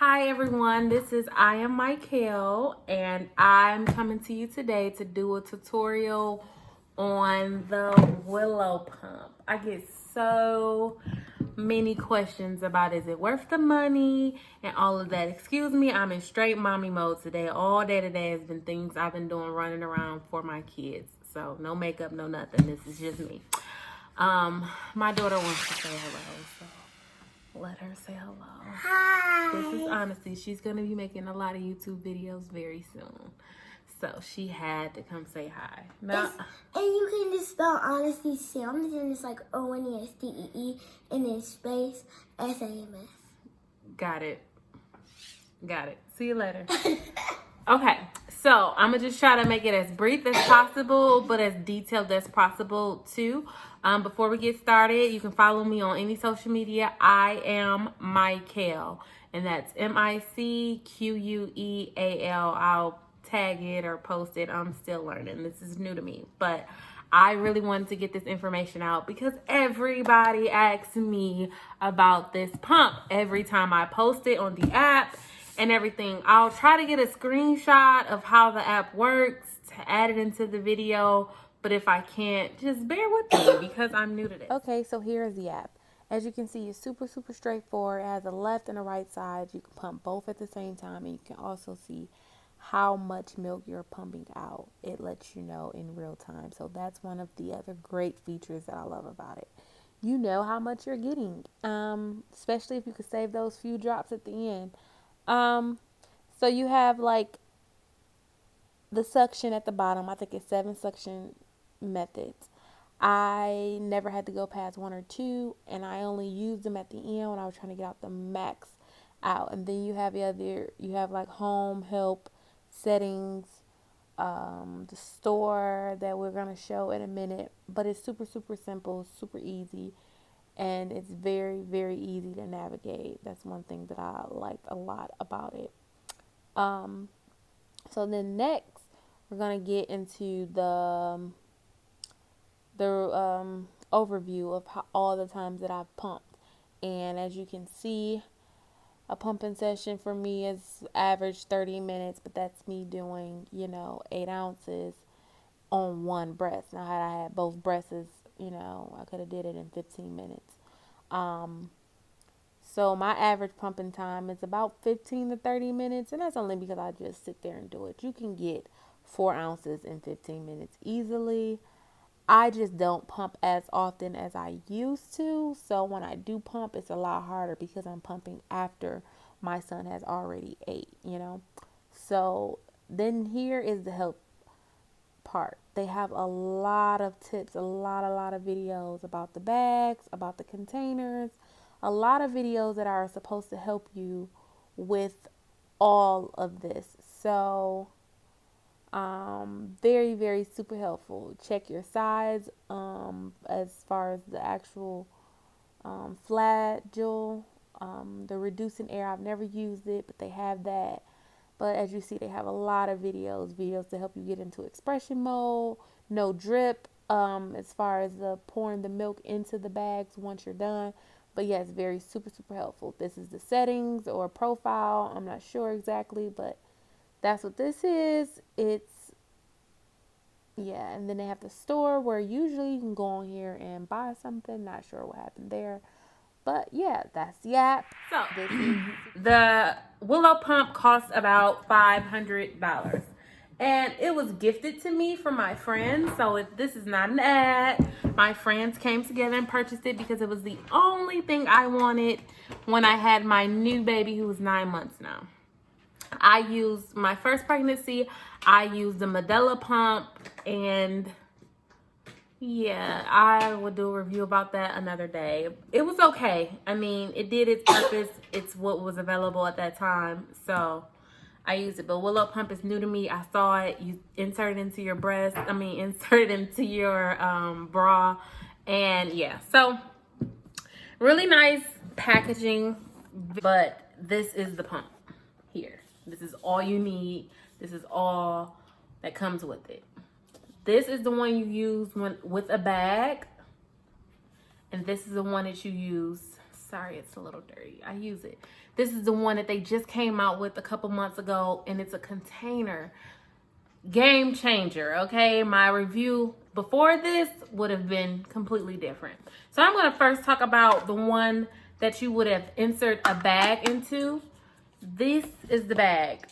Hi everyone, this is I am Michael and I'm coming to you today to do a tutorial on the Willow pump. I get so many questions about is it worth the money and all of that. Excuse me, I'm in straight mommy mode today. All day today has been things I've been doing running around for my kids. So no makeup, no nothing. This is just me. My daughter wants to say hello, so let her say hello. Hi. This is Honesty. She's going to be making a lot of YouTube videos very soon. So she had to come say hi. Now, And you can just spell Honesty Sims, and it's like ONESTEE and then space SAMS. got it. Got it. See you later. Okay, so I'm going to just try to make it as brief as possible, but as detailed as possible too. Before we get started, you can follow me on any social media. I am Michael, and that's MICQUEAL. I'll tag it or post it. I'm still learning. This is new to me, but I really wanted to get this information out because everybody asks me about this pump every time I post it on the app and everything. I'll try to get a screenshot of how the app works to add it into the video, but if I can't, just bear with me because I'm new to this. Okay, so here is the app. As you can see, it's super straightforward. It has a left and a right side. You can pump both at the same time, and you can also see how much milk you're pumping out. It lets you know in real time. So that's one of the other great features that I love about it. You know how much you're getting, especially if you could save those few drops at the end. So you have like the suction at the bottom. I think it's 7 suction methods. I never had to go past 1 or 2, and I only used them at the end when I was trying to get out the max out. And then you have like home, help, settings, the store that we're gonna show in a minute. But it's super simple, super easy, and it's very easy to navigate. That's one thing that I liked a lot about it. So then next we're gonna get into the overview of all the times that I've pumped. And as you can see, a pumping session for me is average 30 minutes, but that's me doing 8 ounces on one breast. Now had I had both breasts, I could have did it in 15 minutes. So my average pumping time is about 15 to 30 minutes, and that's only because I just sit there and do it. You can get 4 ounces in 15 minutes easily. I just don't pump as often as I used to, so when I do pump, it's a lot harder because I'm pumping after my son has already ate, So then here is the help part. They have a lot of tips, a lot of videos about the bags, about the containers, a lot of videos that are supposed to help you with all of this. So very super helpful. Check your size as far as the actual flagell, the reducing air. I've never used it, but they have that. But as you see, they have a lot of videos to help you get into expression mode, no drip, as far as the pouring the milk into the bags once you're done. But yes, very super helpful. This is the settings or profile. I'm not sure exactly, but that's what this is. And then they have the store where usually you can go on here and buy something. Not sure what happened there. But yeah, that's the app. So the Willow pump costs about $500. And it was gifted to me from my friends. So this is not an ad. My friends came together and purchased it because it was the only thing I wanted when I had my new baby who was 9 months now. I used my first pregnancy. I used the Medela pump, and yeah, I will do a review about that another day. It was okay. I mean, it did its purpose. It's what was available at that time, so I used it. But Willow pump is new to me. I saw it. You insert it into your breast. Insert it into your bra, and yeah. So really nice packaging, but this is the pump here. This is all you need. This is all that comes with it. This is the one you use with a bag. And this is the one that you use Sorry, it's a little dirty. I use it. This is the one that they just came out with a couple months ago, and it's a container. Game changer, okay? My review before this would have been completely different. So I'm going to first talk about the one that you would have insert a bag into. This is the bag.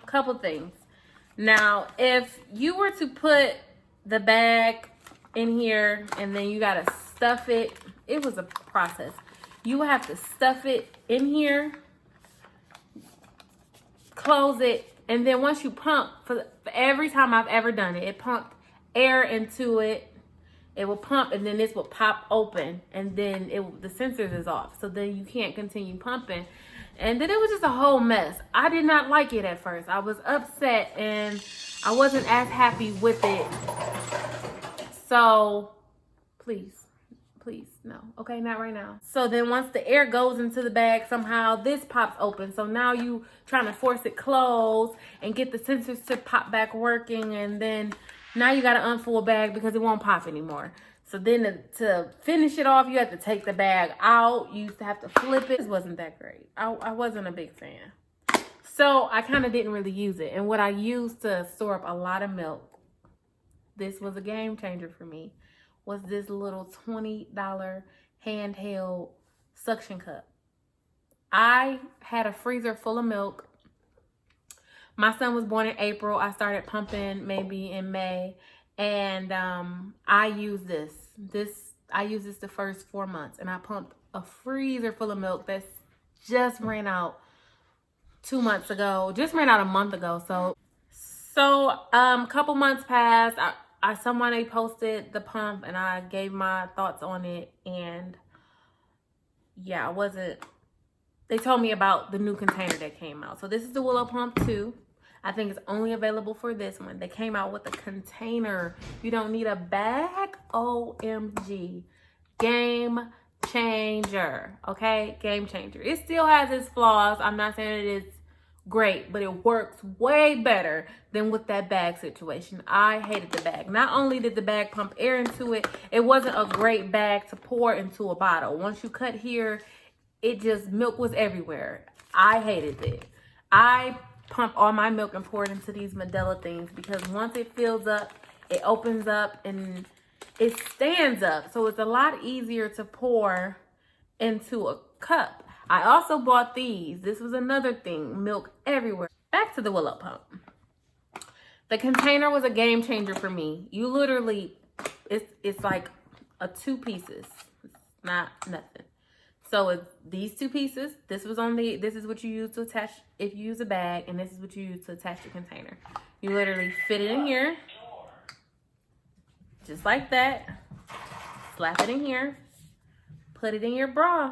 Couple things. Now, if you were to put the bag in here and then you got to stuff it, it was a process. You have to stuff it in here, close it, and then once you pump, for every time I've ever done it, it pumped air into it. It will pump, and then this will pop open, and then the sensors is off. So then you can't continue pumping. And then it was just a whole mess. I did not like it at first. I was upset, and I wasn't as happy with it. So please, no. Okay, not right now. So then once the air goes into the bag, somehow this pops open. So now you trying to force it closed and get the sensors to pop back working, and then now you got to unfold bag because it won't pop anymore. So then to finish it off, you have to take the bag out. You used to have to flip it. It wasn't that great. I wasn't a big fan. So I kind of didn't really use it. And what I used to store up a lot of milk, this was a game changer for me, was this little $20 handheld suction cup. I had a freezer full of milk. My son was born in April. I started pumping maybe in May. And I use this. I used this the first 4 months. And I pumped a freezer full of milk that's just ran out 2 months ago. Just ran out a month ago. So a couple months passed. Somebody posted the pump and I gave my thoughts on it, and yeah, they told me about the new container that came out. So this is the Willow Pump 2. I think it's only available for this one. They came out with a container. You don't need a bag. OMG. Game changer. Okay? Game changer. It still has its flaws. I'm not saying it is great, but it works way better than with that bag situation. I hated the bag. Not only did the bag pump air into it, it wasn't a great bag to pour into a bottle. Once you cut here, milk was everywhere. I hated it. I pump all my milk and pour it into these Medela things because once it fills up, it opens up and it stands up. So it's a lot easier to pour into a cup. I also bought these. This was another thing. Milk everywhere. Back to the Willow Pump. The container was a game changer for me. You literally, it's like a 2 pieces. It's not nothing. So it's these 2 pieces. This is what you use to attach if you use a bag, and this is what you use to attach the container. You literally fit it in here. Just like that. Slap it in here. Put it in your bra.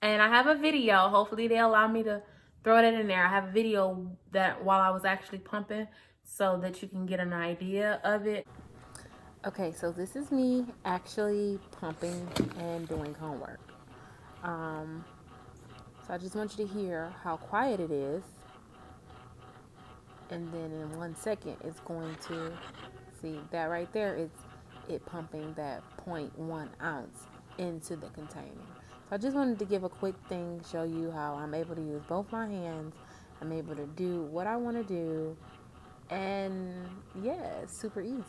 And I have a video. Hopefully they allow me to throw that in there. I have a video that while I was actually pumping so that you can get an idea of it. Okay, so this is me actually pumping and doing homework. So I just want you to hear how quiet it is. And then in 1 second, it's going to, see that right there is it pumping that 0.1 ounce into the container. So I just wanted to give a quick thing, show you how I'm able to use both my hands. I'm able to do what I want to do. And yeah, it's super easy.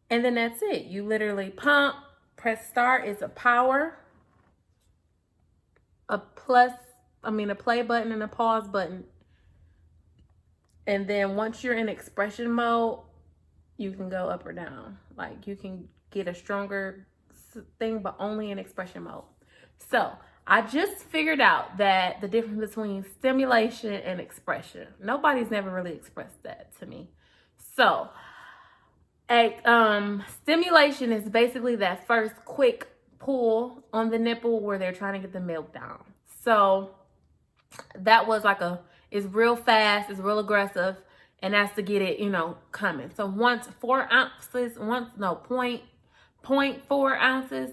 And then that's it. You literally pump, press start. It's a power, a play button and a pause button. And then once you're in expression mode, you can go up or down. Like you can get a stronger thing, but only in expression mode. So I just figured out that the difference between stimulation and expression. Nobody's never really expressed that to me. So stimulation is basically that first quick pull on the nipple where they're trying to get the milk down. So that was like it's real fast, it's real aggressive, and that's to get it, coming. So once 0.4 ounces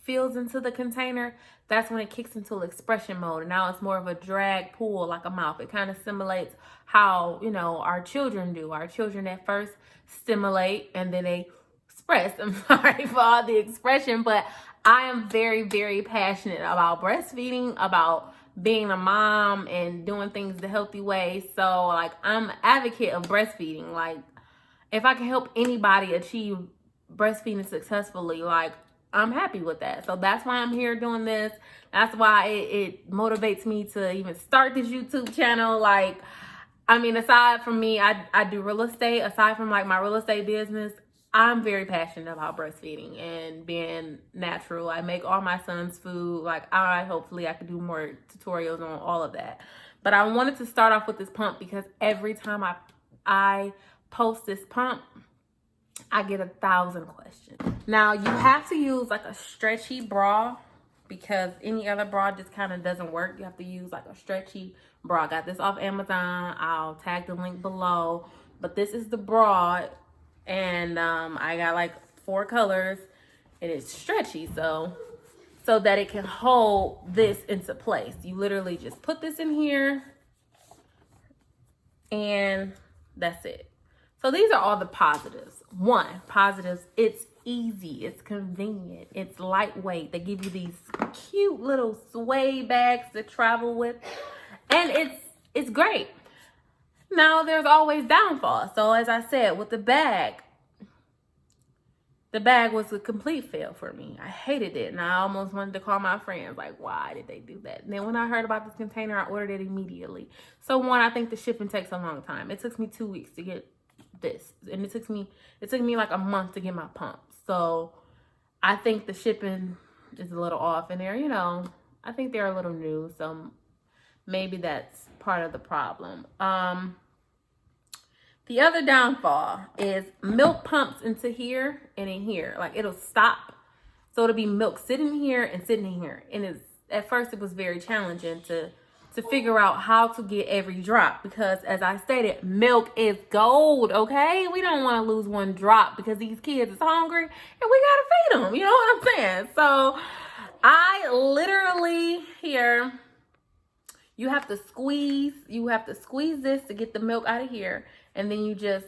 fills into the container, that's when it kicks into expression mode. And now it's more of a drag pull, like a mouth. It kind of simulates how, our children do. Our children at first stimulate and then they express. I'm sorry for all the expression, but I am very, very passionate about breastfeeding, about being a mom and doing things the healthy way. So like, I'm an advocate of breastfeeding. Like, if I can help anybody achieve breastfeeding successfully, like, I'm happy with that. So that's why I'm here doing this. That's why it motivates me to even start this YouTube channel. Like, I mean, aside from me, I do real estate. Aside from like my real estate business, I'm very passionate about breastfeeding and being natural. I make all my son's food. Like, hopefully I could do more tutorials on all of that. But I wanted to start off with this pump because every time I post this pump, I get 1,000 questions. Now, you have to use like a stretchy bra because any other bra just kind of doesn't work. You have to use like a stretchy bra. I got this off Amazon. I'll tag the link below. But this is the bra, and I got like 4 colors, and it's stretchy, so that it can hold this into place. You literally just put this in here, and that's it. So these are all the positives. Positives, it's easy, it's convenient, it's lightweight. They give you these cute little sway bags to travel with, and it's great. Now, there's always downfalls. So as I said, with the bag was a complete fail for me. I hated it, and I almost wanted to call my friends, like, why did they do that? And then when I heard about this container, I ordered it immediately. So one, I think the shipping takes a long time. It took me 2 weeks to get this, and it took me like a month to get my pump. So I think the shipping is a little off, and they're, I think they're a little new, so maybe that's part of the problem. The other downfall is milk pumps into here and in here. Like, it'll stop. So it'll be milk sitting here and sitting in here. And at first it was very challenging to figure out how to get every drop, because as I stated, milk is gold, okay? We don't want to lose one drop because these kids is hungry and we got to feed them. You know what I'm saying? So I literally here, you have to squeeze this to get the milk out of here. And then you just,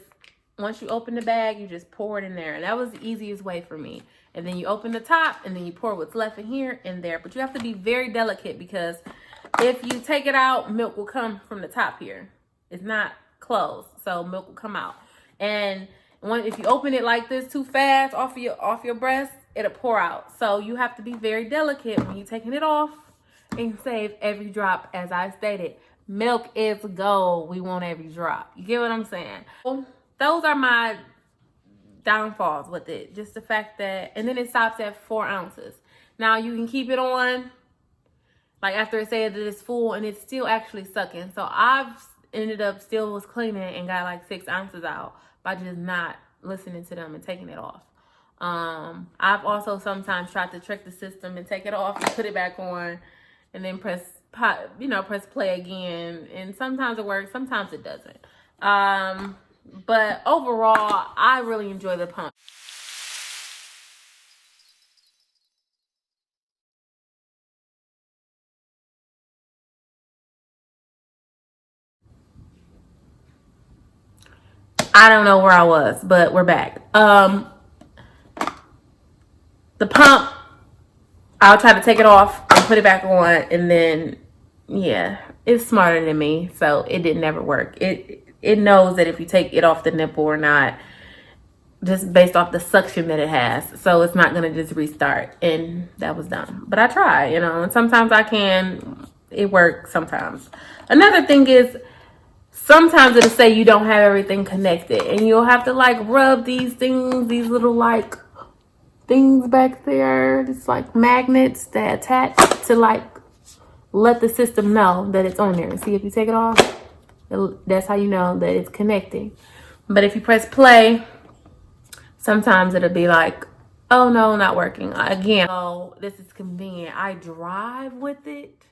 once you open the bag, you just pour it in there. And that was the easiest way for me. And then you open the top, and then you pour what's left in here in there. But you have to be very delicate, because if you take it out, milk will come from the top here. It's not closed, so milk will come out. And if you open it like this too fast off your breast, it'll pour out. So you have to be very delicate when you're taking it off and save every drop. As I stated, milk is gold. We want every drop. You get what I'm saying? Well, those are my downfalls with it. Just the fact that, and then it stops at 4 ounces. Now you can keep it on, like after it said that it's full, and it's still actually sucking. So I've ended up still was cleaning and got like 6 ounces out by just not listening to them and taking it off. I've also sometimes tried to trick the system and take it off and put it back on, and then press play again. And sometimes it works, sometimes it doesn't. But overall, I really enjoy the pump. I don't know where I was, but we're back. The pump, I'll try to take it off and put it back on, and then, yeah, it's smarter than me, so it didn't ever work. It knows that if you take it off the nipple or not, just based off the suction that it has. So it's not going to just restart, and that was dumb. But I try, and sometimes I can. It works sometimes. Another thing is, sometimes it'll say you don't have everything connected, and you'll have to like rub these things, these little like things back there. It's like magnets that attach to like let the system know that it's on there. See, if you take it off, that's how you know that it's connecting. But if you press play, sometimes it'll be like, oh no, not working again. Oh, this is convenient. I drive with it.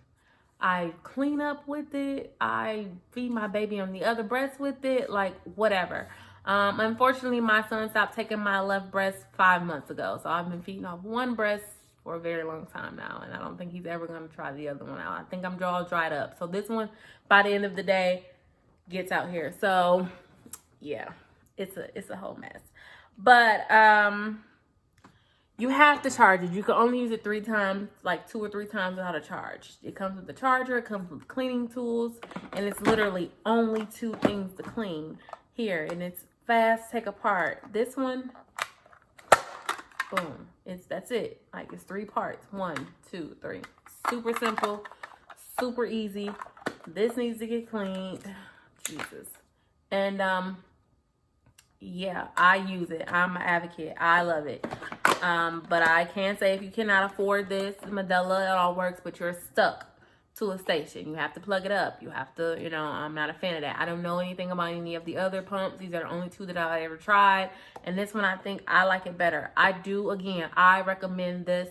I clean up with it. I feed my baby on the other breast with it, like whatever. Unfortunately, my son stopped taking my left breast 5 months ago. So I've been feeding off one breast for a very long time now. And I don't think he's ever going to try the other one out. I think I'm all dried up. So this one, by the end of the day, gets out here. So yeah, it's a whole mess. But You have to charge it. You can only use it 3 times, like 2 or 3 times without a charge. It comes with the charger, it comes with cleaning tools, and it's literally only 2 things to clean here. And it's fast, take apart. This one, boom, that's it. Like, it's 3 parts. 1, 2, 3. Super simple, super easy. This needs to get cleaned. Jesus. And yeah, I use it. I'm an advocate. I love it. But I can say if you cannot afford this, Medela, it all works, but you're stuck to a station. You have to plug it up. You have to, you know, I'm not a fan of that. I don't know anything about any of the other pumps. These are the only 2 that I ever tried. And this one, I think I like it better. I recommend this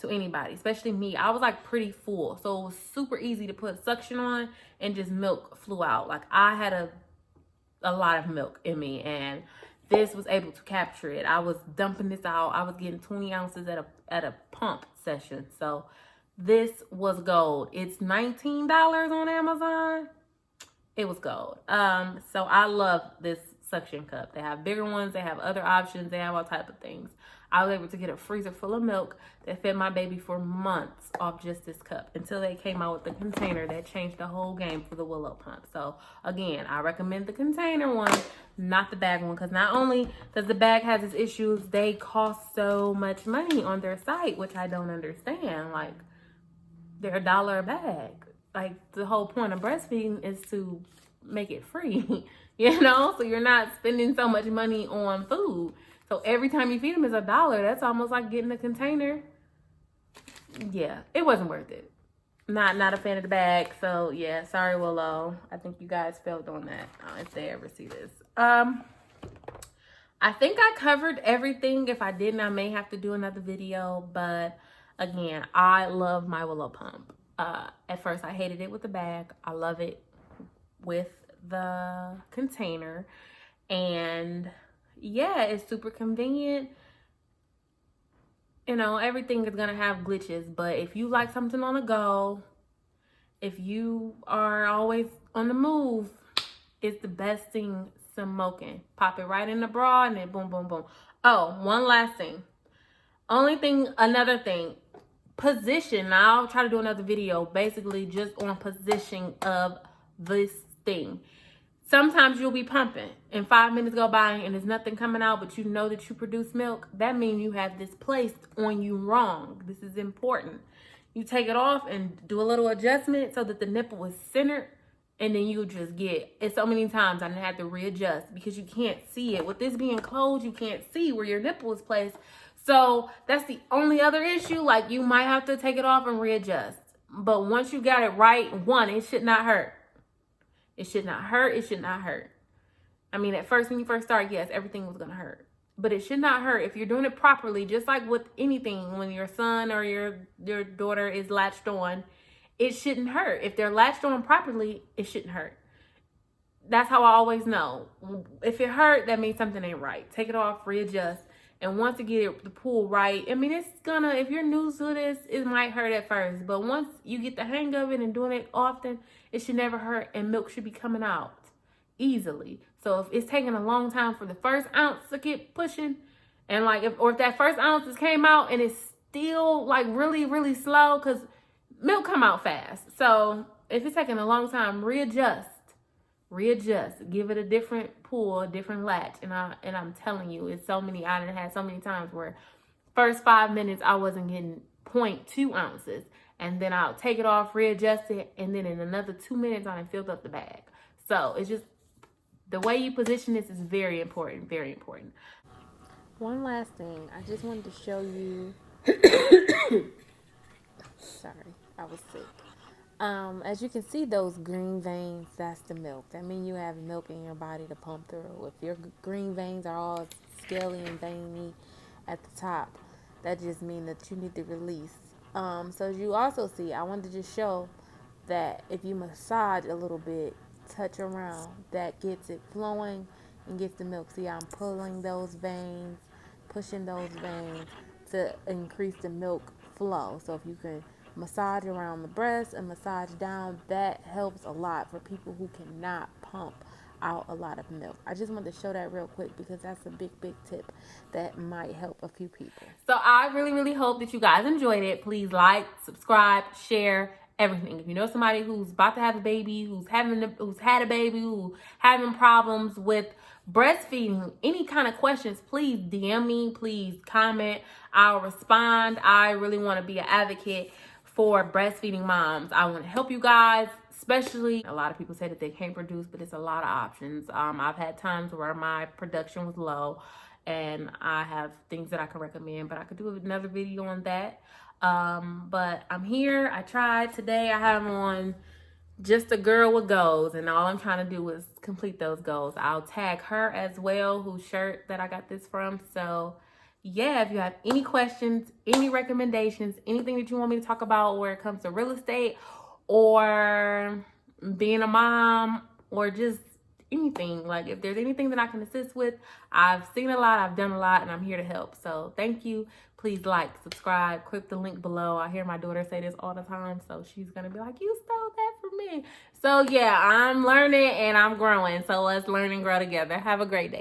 to anybody, especially me. I was like pretty full. So it was super easy to put suction on and just milk flew out. Like I had a lot of milk in me, and this was able to capture it. I was dumping this out. I was getting 20 ounces at a pump session. So this was gold. It's $19 on Amazon. It was gold. So I love this suction cup. They have bigger ones. They have other options. They have all type of things. I was able to get a freezer full of milk that fed my baby for months off just this cup until they came out with the container that changed the whole game for the Willow pump. So again, I recommend the container one, not the bag one, because not only does the bag has its issues, they cost so much money on their site, which I don't understand. Like, they're $1 a bag. Like, the whole point of breastfeeding is to make it free, you know? So you're not spending so much money on food. So every time you feed them is $1. That's almost like getting a container. Yeah, it wasn't worth it. Not a fan of the bag. So yeah, sorry, Willow. I think you guys failed on that if they ever see this. I think I covered everything. If I didn't, I may have to do another video. But again, I love my Willow pump. At first, I hated it with the bag. I love it with the container. And yeah, it's super convenient. You know, everything is gonna have glitches, but if you like something on the go, if you are always on the move, it's the best thing smoking. Pop it right in the bra and then boom, boom, boom. Oh, one last thing. Another thing, position. Now I'll try to do another video basically just on position of this thing. Sometimes you'll be pumping and 5 minutes go by and there's nothing coming out, but you know that you produce milk. That means you have this placed on you wrong. This is important. You take it off and do a little adjustment so that the nipple is centered, and then you just get it. So many times I had to readjust because you can't see it. With this being closed, you can't see where your nipple is placed. So that's the only other issue. Like, you might have to take it off and readjust. But once you got it right, it should not hurt. It should not hurt. It should not hurt. I mean, at first, when you first start, yes, everything was going to hurt. But it should not hurt if you're doing it properly, just like with anything. When your son or your daughter is latched on, it shouldn't hurt. If they're latched on properly, it shouldn't hurt. That's how I always know. If it hurt, that means something ain't right. Take it off, readjust. And once you get the pull right, I mean, if you're new to this, it might hurt at first. But once you get the hang of it and doing it often, it should never hurt, and milk should be coming out easily. So if it's taking a long time for the first ounce to get pushing, and if that first ounce came out and it's still like really, really slow, because milk come out fast. So if it's taking a long time, readjust, give it a different pull, a different latch. And I'm telling you, I done had so many times where first 5 minutes I wasn't getting 0.2 ounces, and then I'll take it off, readjust it, and then in another 2 minutes I filled up the bag. So it's just the way you position this is very important, very important. One last thing, I just wanted to show you. Sorry, I was sick. As you can see, those green veins, that's the milk. That means you have milk in your body to pump through. If your green veins are all scaly and veiny at the top, that just means that you need to release. So as you also see, I wanted to just show that if you massage a little bit, touch around, that gets it flowing and gets the milk. See, I'm pulling those veins, pushing those veins to increase the milk flow. So if you can massage around the breast and massage down, that helps a lot for people who cannot pump. out a lot of milk. I just wanted to show that real quick because that's a big tip that might help a few people. So I really hope that you guys enjoyed it. Please like, subscribe, share, everything. If you know somebody who's about to have a baby, who's had a baby, who's having problems with breastfeeding, any kind of questions, please DM me, please comment. I'll respond. I really want to be an advocate for breastfeeding moms. I want to help you guys, especially a lot of people say that they can't produce, but it's a lot of options. I've had times where my production was low and I have things that I can recommend, but I could do another video on that. But I'm here. I tried today. I have on just a girl with goals, and all I'm trying to do is complete those goals. I'll tag her as well, whose shirt that I got this from. So yeah, if you have any questions, any recommendations, anything that you want me to talk about where it comes to real estate or being a mom or just anything, like if there's anything that I can assist with, I've seen a lot, I've done a lot, and I'm here to help. So thank you. Please like, subscribe, click the link below. I hear my daughter say this all the time, so she's gonna be like, you stole that from me. So yeah, I'm learning and I'm growing, so let's learn and grow together. Have a great day.